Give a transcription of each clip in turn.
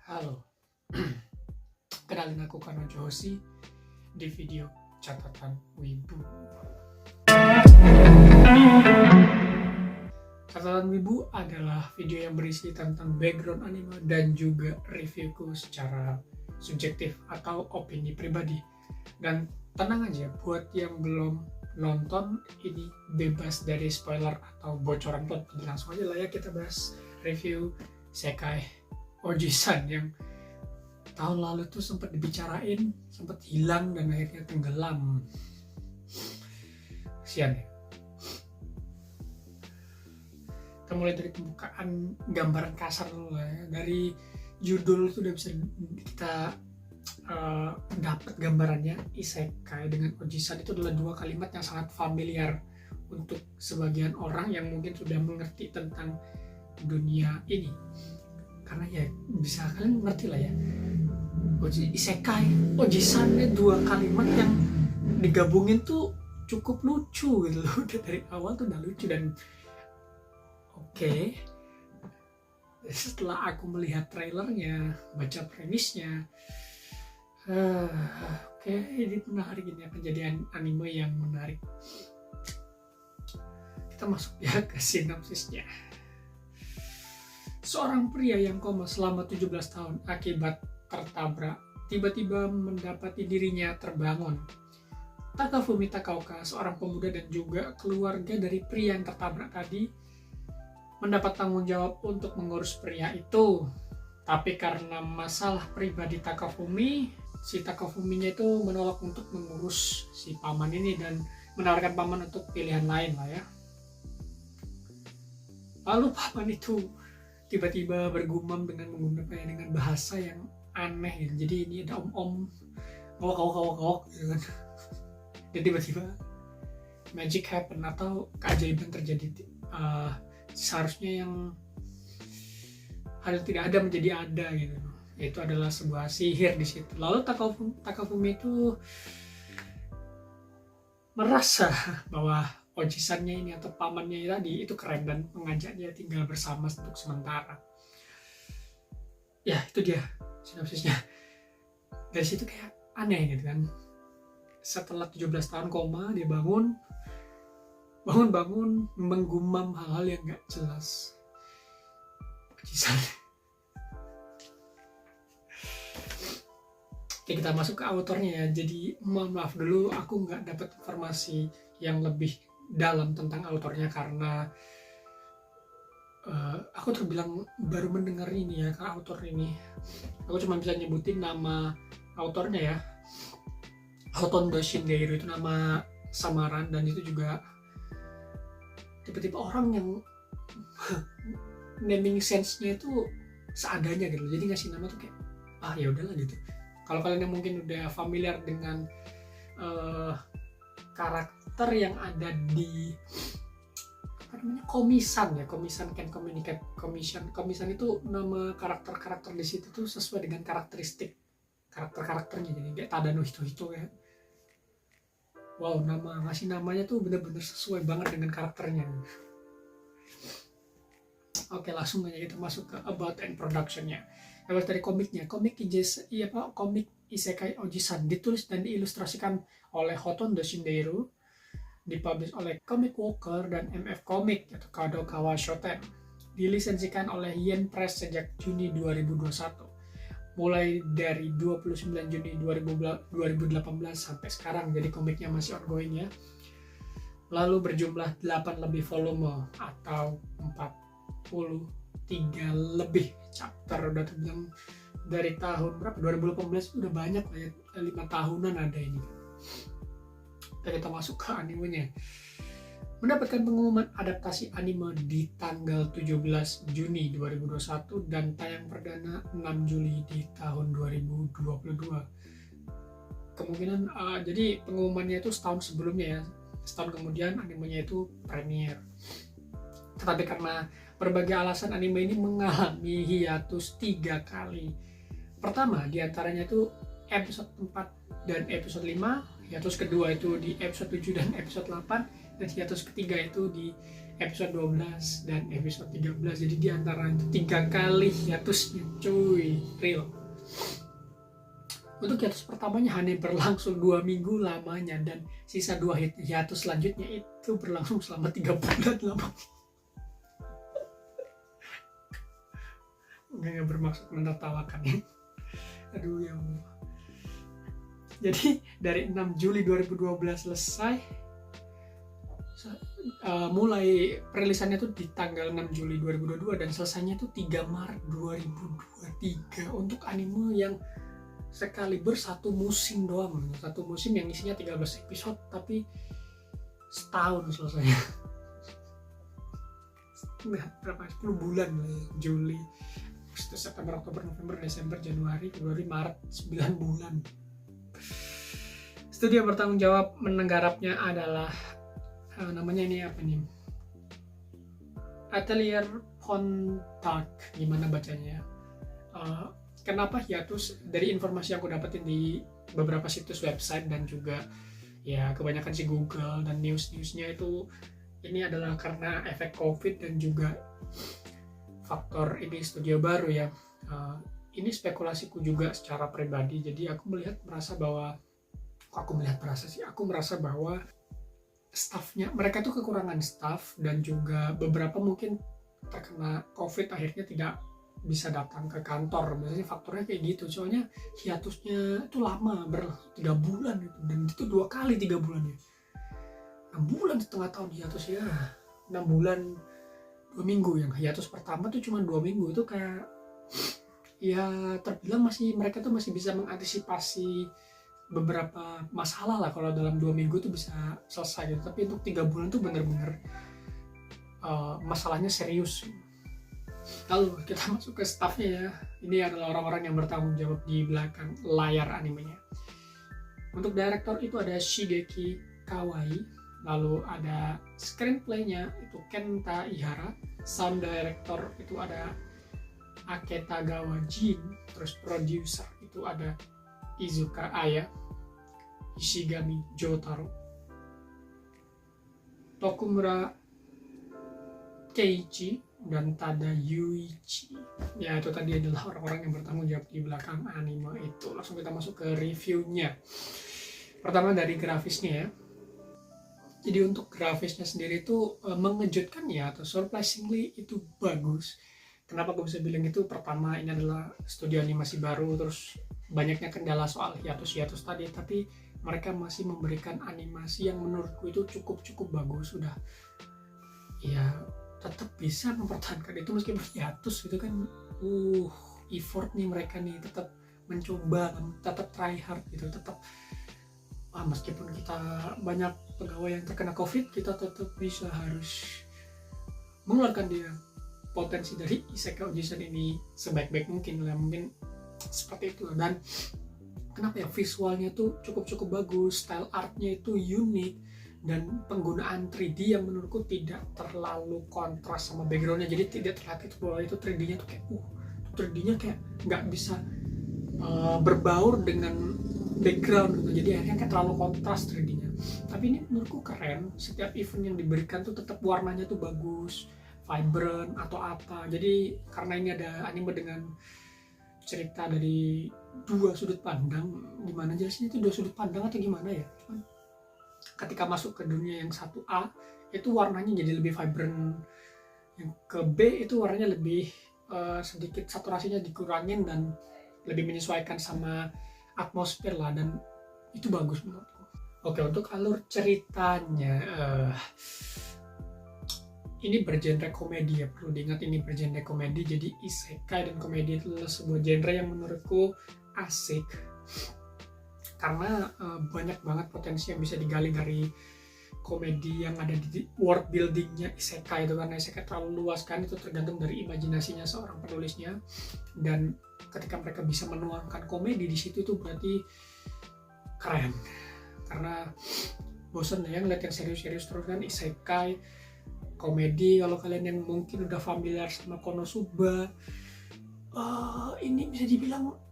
Halo, kenalin aku Kanojo Hoshi di video catatan Wibu. Catatan Wibu adalah video yang berisi tentang background anime dan juga reviewku secara subjektif atau opini pribadi. Dan tenang aja, buat yang belum nonton ini bebas dari spoiler atau bocoran plot. Jadi langsung aja lah ya kita bahas review Isekai Ojisan yang tahun lalu tuh sempat dibicarain, sempat hilang dan akhirnya tenggelam. Kasian ya. Kita mulai dari pembukaan gambaran kasar dulu lah ya. Dari judul tuh udah bisa kita dapat gambarannya. Isekai dengan Ojisan itu adalah dua kalimat yang sangat familiar untuk sebagian orang yang mungkin sudah mengerti tentang dunia ini. Karena ya bisa kalian ngerti lah ya, Isekai, Ojisan, dua kalimat yang digabungin tuh cukup lucu gitu loh. Dari awal tuh udah lucu dan oke. Setelah aku melihat trailernya, baca premisnya, oke, ini menarik, ini akan jadi anime yang menarik. Kita masuk ya ke sinopsisnya. Seorang pria yang koma selama 17 tahun akibat tertabrak tiba-tiba mendapati dirinya terbangun. Takafumi Takaoka, seorang pemuda dan juga keluarga dari pria yang tertabrak tadi, mendapat tanggung jawab untuk mengurus pria itu. Tapi karena masalah pribadi Takafumi, si Takafuminya itu menolak untuk mengurus si paman ini dan menawarkan paman untuk pilihan lain lah ya. Lalu paman itu tiba-tiba bergumam dengan bahasa yang aneh gitu. Jadi ini ada om-om ngawak gitu kan. Dan tiba-tiba magic happen atau keajaiban terjadi. Seharusnya yang hal tidak ada menjadi ada gitu. Itu adalah sebuah sihir di situ. Lalu Takafumi itu merasa bahwa Ojisannya ini atau pamannya tadi itu keren dan mengajak dia tinggal bersama untuk sementara. Ya itu dia sinopsisnya. Dari situ kayak aneh gitu kan. Setelah 17 tahun koma dia bangun menggumam hal-hal yang gak jelas. Ojisan. Oke, kita masuk ke autornya ya. Jadi mohon maaf dulu aku nggak dapat informasi yang lebih dalam tentang autornya karena aku terbilang baru mendengar ini ya ke autor ini. Aku cuma bisa nyebutin nama autornya ya, Hotondo Shindeiru, itu nama samaran dan itu juga tipe-tipe orang yang naming sense-nya itu seadanya gitu. Jadi ngasih nama tuh kayak ya udahlah gitu. Kalau kalian yang mungkin udah familiar dengan karakter yang ada di Komisan Can Communicate. Komisan itu nama karakter di situ tuh sesuai dengan karakteristik karakternya, jadi kayak Tadano Hito ya. Wow, ngasih namanya tuh bener-bener sesuai banget dengan karakternya. Oke, langsung aja kita masuk ke about and productionnya. Lewat dari komiknya, komik Isekai Ojisan ditulis dan diilustrasikan oleh Hotondo Shindeiru, dipublish oleh Comic Walker dan MF Comic atau Kadokawa Shoten, dilisensikan oleh Yen Press sejak Juni 2021. Mulai dari 29 Juni 2018 sampai sekarang, jadi komiknya masih ongoing ya. Lalu berjumlah 8 lebih volume atau 43 lebih chapter. Udah terbilang dari tahun berapa? 2018 udah banyak lah ya, 5 tahunan ada ini. Dan kita masuk ke animenya. Mendapatkan pengumuman adaptasi anime di tanggal 17 Juni 2021 dan tayang perdana 6 Juli di tahun 2022. Kemungkinan jadi pengumumannya itu setahun sebelumnya ya. Setahun kemudian animenya itu premier. Tetapi karena berbagai alasan anime ini mengalami hiatus 3 kali. Pertama diantaranya itu episode 4 dan episode 5, hiatus kedua itu di episode 7 dan episode 8, dan hiatus ketiga itu di episode 12 dan episode 13. Jadi di antara itu 3 kali hiatusnya cuy, real. Untuk hiatus pertamanya hanya berlangsung 2 minggu lamanya, dan sisa 2 hiatus selanjutnya itu berlangsung selama 3 bulan lama. Nggak bermaksud menertawakan ya. Aduh ya Allah. Jadi dari 6 Juli 2012 selesai, mulai perilisannya tuh di tanggal 6 Juli 2022 dan selesainya tuh 3 Maret 2023 untuk anime yang sekaliber satu musim doang. Satu musim yang isinya 13 episode tapi setahun selesainya. Berapa? 10 bulan lah ya. Juli, Agustus, September, Oktober, November, Desember, Januari, Februari, Maret, 9 bulan. Studio yang bertanggung jawab menenggarapnya adalah namanya ini apa nih? Atelier Pontark, gimana bacanya? Kenapa hiatus? Dari informasi yang aku dapetin di beberapa situs website dan juga ya kebanyakan sih Google dan news-newsnya itu, ini adalah karena efek COVID dan juga faktor ini studio baru ya. Ini spekulasiku juga secara pribadi. Jadi aku merasa bahwa staffnya, mereka tuh kekurangan staff dan juga beberapa mungkin terkena COVID akhirnya tidak bisa datang ke kantor. Biasanya faktornya kayak gitu. Soalnya hiatusnya itu lama, 3 bulan gitu. Dan itu 2 kali 3 bulan ya. 6 bulan setengah tahun hiatus ya. 6 bulan 2 minggu. Yang hiatus pertama tuh cuma 2 minggu. Itu kayak ya terbilang mereka tuh masih bisa mengantisipasi beberapa masalah lah kalau dalam 2 minggu tuh bisa selesai gitu. Tapi untuk 3 bulan tuh bener-bener masalahnya serius. Lalu kita masuk ke staffnya ya. Ini adalah orang-orang yang bertanggung jawab di belakang layar animenya. Untuk director itu ada Shigeki Kawai. Lalu ada screenplay-nya itu Kenta Ihara. Sound director itu ada Aketagawa Jin. Terus producer itu ada Izuka Aya, Ishigami Jotaro, Tokumura Keiichi, dan Tada Yuichi. Ya itu tadi adalah orang-orang yang bertanggung jawab di belakang anime itu. Langsung kita masuk ke reviewnya. Pertama dari grafisnya ya. Jadi untuk grafisnya sendiri itu mengejutkan ya, atau surprisingly itu bagus. Kenapa gue bisa bilang itu? Pertama, ini adalah studio animasi baru, terus banyaknya kendala soal hiatus-hiatus tadi, tapi mereka masih memberikan animasi yang menurutku itu cukup bagus. Sudah ya tetap bisa mempertahankan itu meski berhiatus gitu kan. Effort nih mereka nih, tetap mencoba, tetap try hard gitu, tetap meskipun kita banyak pegawai yang terkena COVID, kita tetap bisa harus mengeluarkan dia potensi dari Isekai Ojisan ini sebaik-baik mungkin lah, mungkin seperti itu. Dan kenapa ya, visualnya tuh cukup bagus, style artnya itu unik, dan penggunaan 3D yang menurutku tidak terlalu kontras sama backgroundnya. Jadi tidak terlihat itu bahwa itu 3D-nya tuh kayak 3D-nya kayak nggak bisa berbaur dengan background gitu. Jadi akhirnya kayak terlalu kontras 3D-nya. Tapi ini menurutku keren. Setiap event yang diberikan tuh tetap warnanya tuh bagus, vibrant atau apa. Jadi karena ini ada anime dengan cerita dari 2 sudut pandang, gimana jelasnya itu 2 sudut pandang atau gimana ya, cuman ketika masuk ke dunia yang 1A itu warnanya jadi lebih vibrant, yang ke B itu warnanya lebih sedikit saturasinya dikurangin dan lebih menyesuaikan sama atmosfer lah, dan itu bagus menurutku. Oke, untuk alur ceritanya ini bergenre komedi ya, perlu diingat ini bergenre komedi. Jadi isekai dan komedi itu adalah sebuah genre yang menurutku asik karena banyak banget potensi yang bisa digali dari komedi yang ada di world buildingnya isekai itu. Karena isekai terlalu luas kan, itu tergantung dari imajinasinya seorang penulisnya, dan ketika mereka bisa menuangkan komedi di situ itu berarti keren. Karena bosan ya ngeliat yang serius-serius terus kan. Isekai komedi, kalau kalian yang mungkin udah familiar sama Konosuba, ini bisa dibilang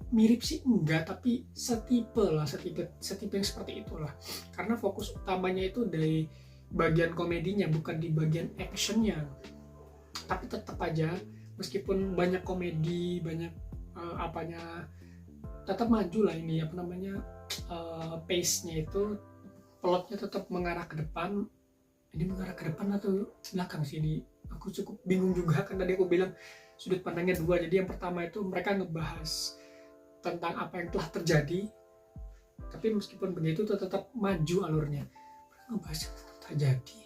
mirip sih enggak, tapi setipe yang seperti itulah. Karena fokus utamanya itu dari bagian komedinya, bukan di bagian actionnya. Tapi tetap aja meskipun banyak komedi, banyak apanya, tetap maju lah ini apa namanya, pace-nya itu, plotnya tetap mengarah ke depan. Ini mengarah ke depan atau belakang sih, ini aku cukup bingung juga kan. Tadi aku bilang sudut pandangnya dua. Jadi yang pertama itu mereka ngebahas tentang apa yang telah terjadi, tapi meskipun begitu tetap maju alurnya. Mereka ngebahas yang telah terjadi.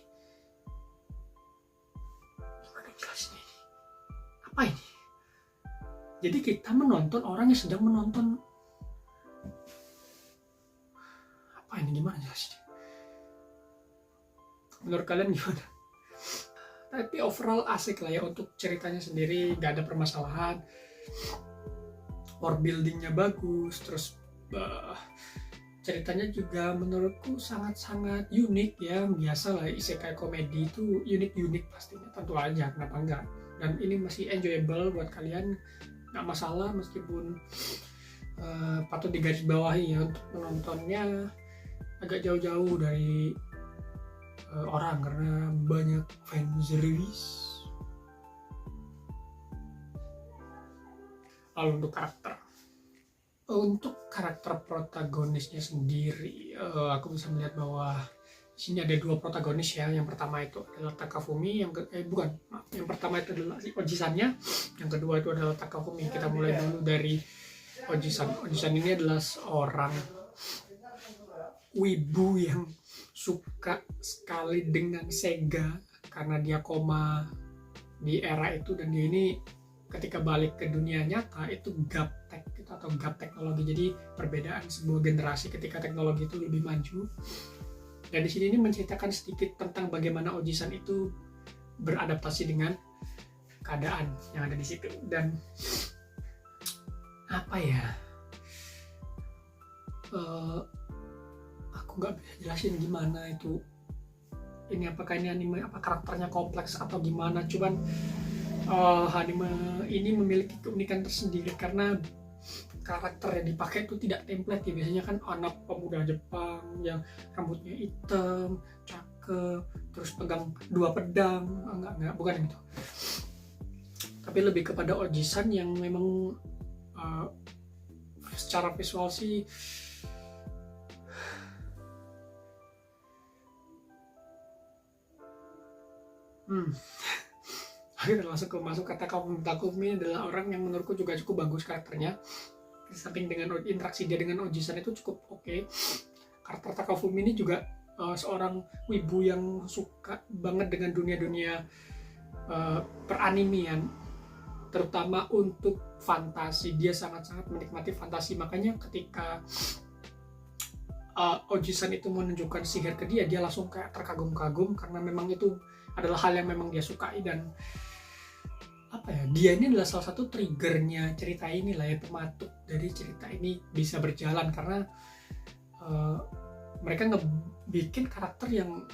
Gimana jelasnya ini? Apa ini? Jadi kita menonton orang yang sedang menonton. Apa ini, gimana jelasnya? Menurut kalian gimana? Tapi overall asik lah ya untuk ceritanya sendiri, gak ada permasalahan. World buildingnya bagus, terus ceritanya juga menurutku sangat-sangat unik ya. Biasa lah isekai komedi itu unik-unik pastinya, tentu aja, kenapa enggak. Dan ini masih enjoyable buat kalian, gak masalah meskipun patut digarisbawahi ya untuk menontonnya agak jauh-jauh dari orang karena banyak fan service. Lalu untuk karakter protagonisnya sendiri, aku bisa melihat bahwa di sini ada dua protagonis ya. Yang pertama itu adalah Takafumi, yang pertama itu adalah si Ojisannya, yang kedua itu adalah Takafumi. Kita mulai dulu dari Ojisan. Ojisan ini adalah seorang wibu yang suka sekali dengan Sega karena dia koma di era itu, dan dia ini ketika balik ke dunia nyata itu gaptek gitu, atau gap teknologi. Jadi perbedaan sebuah generasi ketika teknologi itu lebih maju. Dan di sini ini menceritakan sedikit tentang bagaimana Ojisan itu beradaptasi dengan keadaan yang ada di situ. Dan apa ya? Aku nggak bisa jelasin gimana itu. Ini apakah ini anime, apa karakternya kompleks atau gimana? Cuman anime ini memiliki keunikan tersendiri karena karakter yang dipakai itu tidak template ya. Biasanya kan anak pemuda Jepang yang rambutnya hitam, cakep, terus pegang 2 pedang. Enggak, bukan itu. Tapi lebih kepada Ojisan yang memang secara visual sih akhirnya masuk kata Takumi adalah orang yang menurutku juga cukup bagus karakternya. Di samping dengan interaksi dia dengan Ojisan itu cukup oke. Karakter Takafumi ini juga seorang wibu yang suka banget dengan dunia-dunia peranimian, terutama untuk fantasi. Dia sangat-sangat menikmati fantasi, makanya ketika Ojisan itu menunjukkan sihir ke dia langsung kayak terkagum-kagum karena memang itu adalah hal yang memang dia sukai. Dan apa ya, dia ini adalah salah satu triggernya cerita ini lah ya, pematuk dari cerita ini bisa berjalan karena mereka ngebikin karakter yang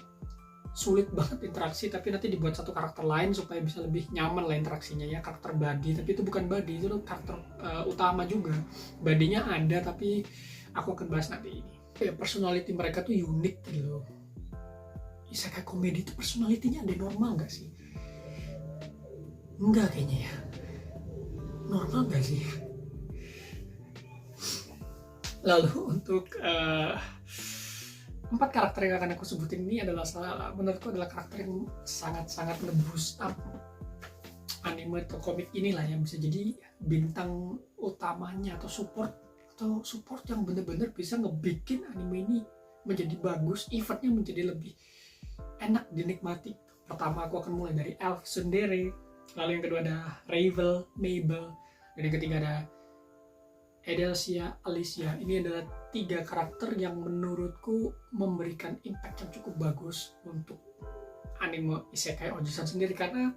sulit banget interaksi, tapi nanti dibuat satu karakter lain supaya bisa lebih nyaman lah interaksinya ya. Karakter body, tapi itu bukan body, itu karakter utama juga. Badinya ada, tapi aku akan bahas nanti ini. Ya, personality mereka tuh unik gitu loh. Isekai komedi itu personalitinya ada normal nggak sih? Enggak kayaknya ya. Normal nggak sih? Lalu untuk 4 karakter yang akan aku sebutin ini adalah menurutku adalah karakter yang sangat-sangat nge-boost up anime atau komik inilah, yang bisa jadi bintang utamanya atau support yang benar-benar bisa ngebikin anime ini menjadi bagus, eventnya menjadi lebih enak dinikmati. Pertama aku akan mulai dari Elf Tsundere, lalu yang kedua ada Ravel, Mabel, dan yang ketiga ada Edelcia, Alicia. Ini adalah 3 karakter yang menurutku memberikan impact yang cukup bagus untuk anime Isekai Ojisan sendiri, karena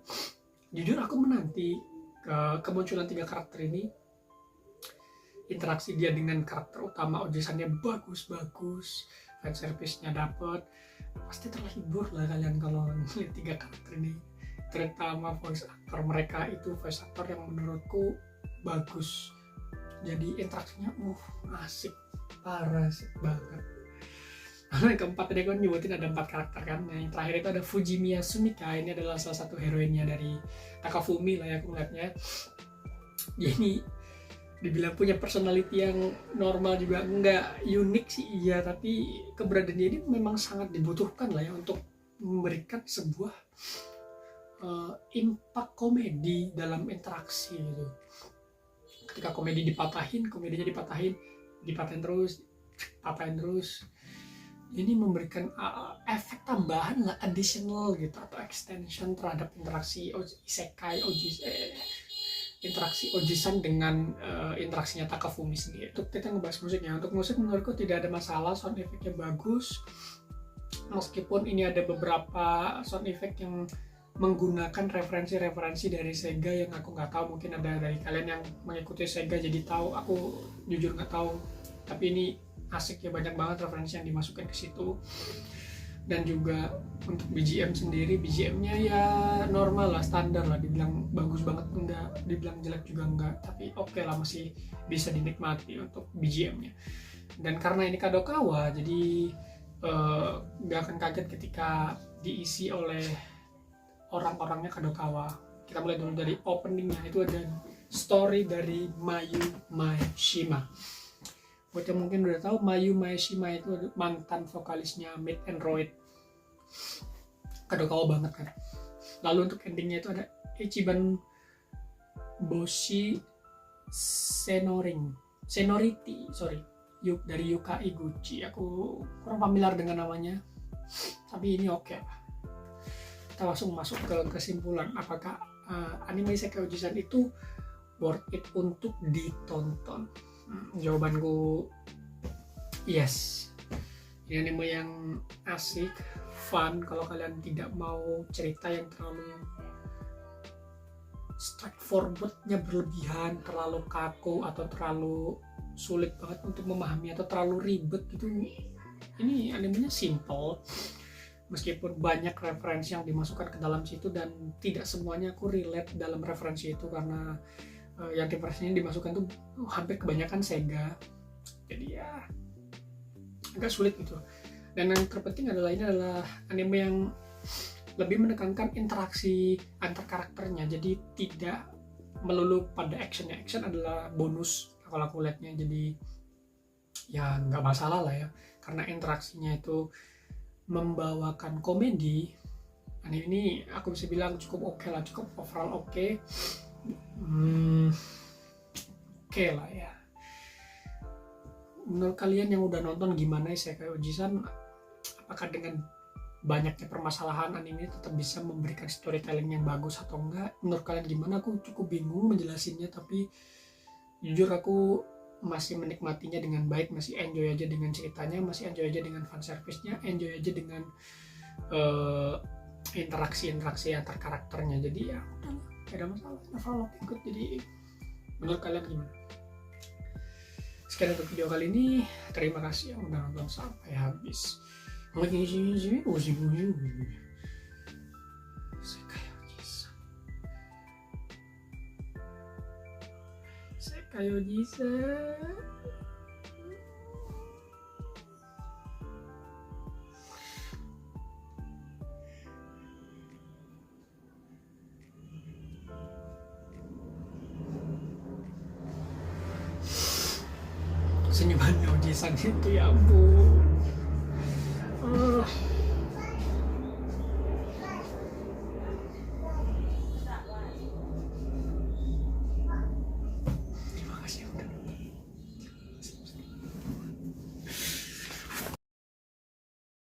jujur aku menanti kemunculan 3 karakter ini. Interaksi dia dengan karakter utama Ojisannya bagus, fan service-nya dapet, pasti terhibur lah kalian kalau melihat 3 karakter ini. Terutama voice actor mereka itu voice actor yang menurutku bagus. Jadi interaksinya asik, parah, asik banget. Lalu yang keempat tadi aku nyebutin ada 4 karakter kan. Nah, yang terakhir itu ada Fujimiya Sumika. Ini adalah salah satu heroinnya dari Takafumi lah ya aku ngeliatnya. Dia ini dibilang punya personality yang normal juga enggak, unik sih iya, tapi keberadaannya ini memang sangat dibutuhkan lah ya untuk memberikan sebuah impact komedi dalam interaksi gitu. Ketika komedinya dipatahin terus, ini memberikan efek tambahan lah, additional gitu, atau extension terhadap interaksi isekai interaksi Ojisan dengan interaksinya Takafumi sendiri. Untuk kita ngebahas musiknya, untuk musik menurutku tidak ada masalah, sound effect-nya bagus. Meskipun ini ada beberapa sound effect yang menggunakan referensi-referensi dari Sega yang aku nggak tahu, mungkin ada dari kalian yang mengikuti Sega jadi tahu, aku jujur nggak tahu. Tapi ini asik ya, banyak banget referensi yang dimasukkan ke situ. Dan juga untuk BGM sendiri, BGM-nya ya normal lah, standar lah, dibilang bagus banget enggak, dibilang jelek juga enggak, tapi oke lah, masih bisa dinikmati untuk BGM-nya. Dan karena ini Kadokawa, jadi nggak akan kaget ketika diisi oleh orang-orangnya Kadokawa. Kita mulai dulu dari openingnya, itu ada story dari Mayu Maeshima. Buat yang mungkin udah tahu, Mayu Maeshima itu mantan vokalisnya Mid and Roid, Kadokawa banget kan. Lalu untuk endingnya itu ada Ichiban Boshi Senoriti dari Yuka Iguchi. Aku kurang familiar dengan namanya, tapi ini oke. Kita langsung masuk ke kesimpulan, apakah anime Isekai Ojisan itu worth it untuk ditonton? Jawabanku yes. Ini anime yang asik, fun. Kalau kalian tidak mau cerita yang terlalu straightforwardnya berlebihan, terlalu kaku atau terlalu sulit banget untuk memahami atau terlalu ribet gitu, ini animenya simple. Meskipun banyak referensi yang dimasukkan ke dalam situ dan tidak semuanya aku relate dalam referensi itu, karena yang referensinya dimasukkan tuh hampir kebanyakan Sega, jadi ya agak sulit gitu. Dan yang terpenting adalah ini adalah anime yang lebih menekankan interaksi antar karakternya, jadi tidak melulu pada actionnya. Action adalah bonus kalau aku lihatnya, jadi ya nggak masalah lah ya, karena interaksinya itu membawakan komedi. Anime ini aku bisa bilang cukup oke lah, cukup overall oke. Oke lah ya. Menurut kalian yang udah nonton gimana Isekai Ojisan? Apakah dengan banyaknya permasalahan anime ini tetap bisa memberikan storytelling yang bagus atau enggak? Menurut kalian gimana? Aku cukup bingung menjelasinnya, tapi jujur aku masih menikmatinya dengan baik, masih enjoy aja dengan ceritanya, masih enjoy aja dengan fanservice-nya, enjoy aja dengan interaksi antar karakternya. Jadi ya udahlah, gak ada masalah, overall ikut. Jadi menurut kalian gimana? Sekian untuk video kali ini, terima kasih yang udah nonton sampai habis. Isekai Ojisan. Senyuman Ojisan itu ya ampun.